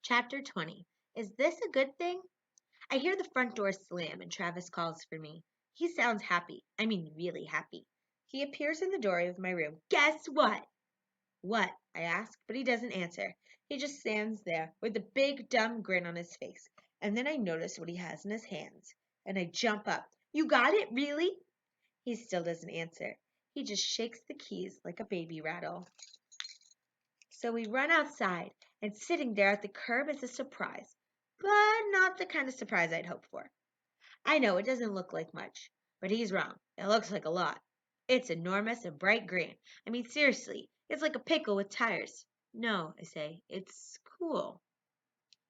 Chapter 20. Is this a good thing? I hear the front door slam and Travis calls for me. He sounds happy. I mean, really happy. He appears in the doorway of my room. Guess what? What? I ask, but he doesn't answer. He just stands there with a big, dumb grin on his face. And then I notice what he has in his hands. And I jump up. You got it? Really? He still doesn't answer. He just shakes the keys like a baby rattle. So we run outside, and sitting there at the curb is a surprise, but not the kind of surprise I'd hoped for. I know it doesn't look like much, but he's wrong. It looks like a lot. It's enormous and bright green. I mean, seriously, it's like a pickle with tires. No, I say, it's cool.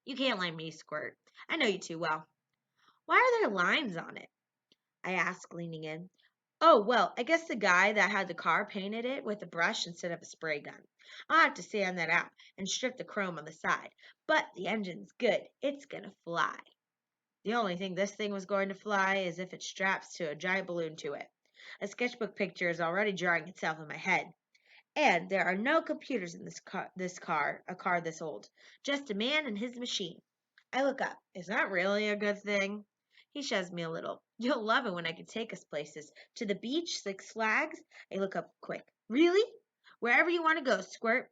You can't lie me, Squirt. I know you too well. Why are there lines on it? I ask, leaning in. Oh, well, I guess the guy that had the car painted it with a brush instead of a spray gun. I'll have to sand that out and strip the chrome on the side. But the engine's good. It's gonna fly. The only thing this thing was going to fly is if it straps to a giant balloon to it. A sketchbook picture is already drawing itself in my head. And there are no computers in a car this old. Just a man and his machine. I look up. Is that really a good thing? He shoves me a little. You'll love it when I can take us places. To the beach, Six Flags. I look up quick. Really? Wherever you want to go, Squirt.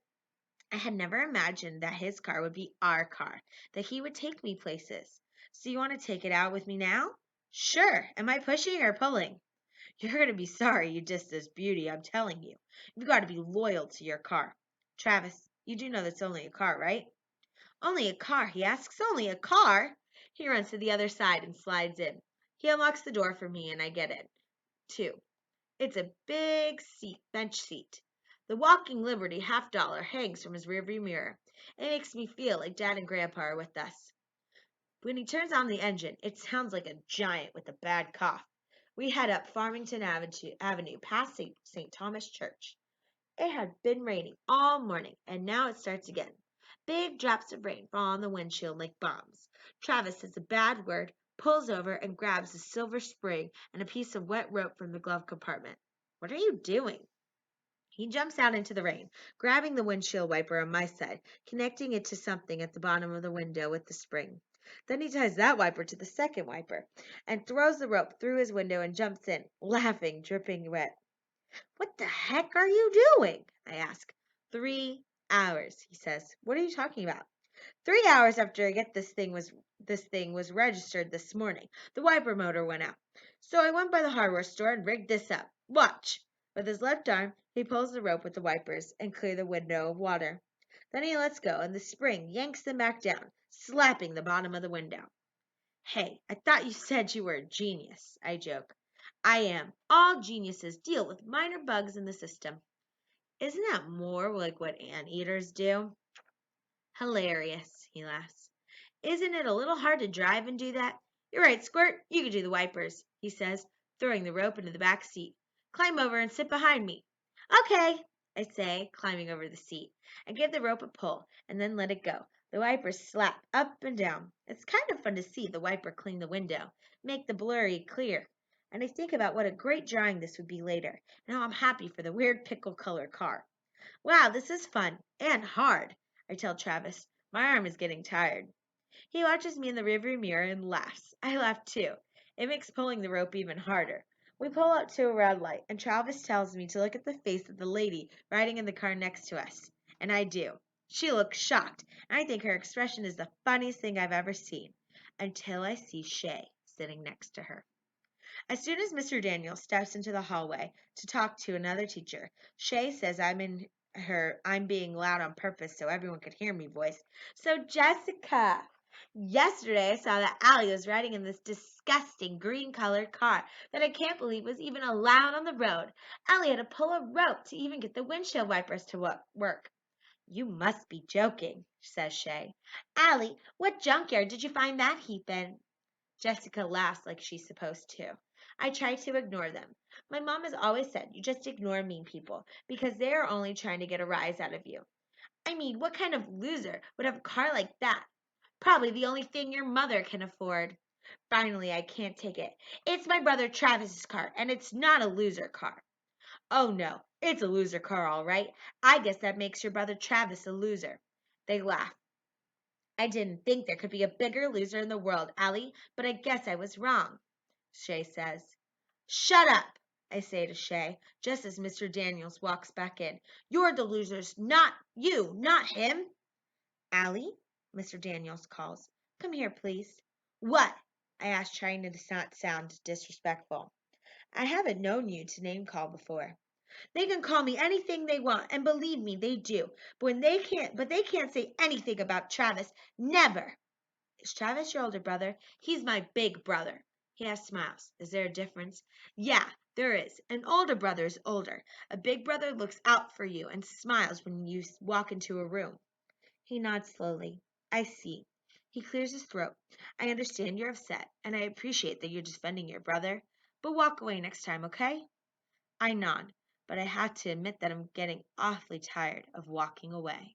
I had never imagined that his car would be our car, that he would take me places. So you want to take it out with me now? Sure. Am I pushing or pulling? You're going to be sorry you dissed this beauty, I'm telling you. You've got to be loyal to your car. Travis, you do know that's only a car, right? Only a car, he asks. Only a car? He runs to the other side and slides in. He unlocks the door for me and I get in, too. It's a big seat, bench seat. The Walking Liberty $50 hangs from his rearview mirror. It makes me feel like Dad and Grandpa are with us. When he turns on the engine, it sounds like a giant with a bad cough. We head up Farmington Avenue past St. Thomas Church. It had been raining all morning, and now it starts again. Big drops of rain fall on the windshield like bombs. Travis says a bad word, pulls over, and grabs a silver spring and a piece of wet rope from the glove compartment. What are you doing? He jumps out into the rain, grabbing the windshield wiper on my side, connecting it to something at the bottom of the window with the spring. Then he ties that wiper to the second wiper and throws the rope through his window and jumps in, laughing, dripping wet. What the heck are you doing? I ask. 3 hours, he says. What are you talking about? 3 hours after I get this thing was registered this morning. The wiper motor went out. So I went by the hardware store and rigged this up. Watch. With his left arm, he pulls the rope with the wipers and clear the window of water. Then he lets go, and the spring yanks them back down, slapping the bottom of the window. Hey, I thought you said you were a genius, I joke. I am. All geniuses deal with minor bugs in the system. Isn't that more like what anteaters do? Hilarious, he laughs. Isn't it a little hard to drive and do that? You're right, Squirt. You can do the wipers, he says, throwing the rope into the back seat. Climb over and sit behind me. Okay, I say, climbing over the seat. I give the rope a pull and then let it go. The wipers slap up and down. It's kind of fun to see the wiper clean the window, make the blurry clear. And I think about what a great drawing this would be later, and how I'm happy for the weird pickle color car. Wow, this is fun and hard, I tell Travis. My arm is getting tired. He watches me in the rearview mirror and laughs. I laugh too. It makes pulling the rope even harder. We pull up to a red light, and Travis tells me to look at the face of the lady riding in the car next to us. And I do. She looks shocked, and I think her expression is the funniest thing I've ever seen. Until I see Shay sitting next to her. As soon as Mr. Daniel steps into the hallway to talk to another teacher, Shay says I'm being loud on purpose so everyone could hear me voice. So Jessica, yesterday I saw that Allie was riding in this disgusting green colored car that I can't believe was even allowed on the road. Allie had to pull a rope to even get the windshield wipers to work. You must be joking, says Shay. Allie, what junkyard did you find that heap in? Jessica laughs like she's supposed to. I try to ignore them. My mom has always said you just ignore mean people because they are only trying to get a rise out of you. I mean, what kind of loser would have a car like that? Probably the only thing your mother can afford. Finally, I can't take it. It's my brother Travis's car, and it's not a loser car. Oh no, it's a loser car, all right. I guess that makes your brother Travis a loser. They laugh. I didn't think there could be a bigger loser in the world, Allie, but I guess I was wrong, Shay says. Shut up, I say to Shay, just as Mr. Daniels walks back in. You're the losers, not you, not him. Allie, Mr. Daniels calls. Come here, please. What? I ask, trying to not sound disrespectful. I haven't known you to name call before. They can call me anything they want, and believe me, they do. But they can't say anything about Travis. Never. Is Travis your older brother? He's my big brother. He half smiles. Is there a difference? Yeah, there is. An older brother is older. A big brother looks out for you and smiles when you walk into a room. He nods slowly. I see. He clears his throat. I understand you're upset, and I appreciate that you're defending your brother. But walk away next time, okay? I nod, but I have to admit that I'm getting awfully tired of walking away.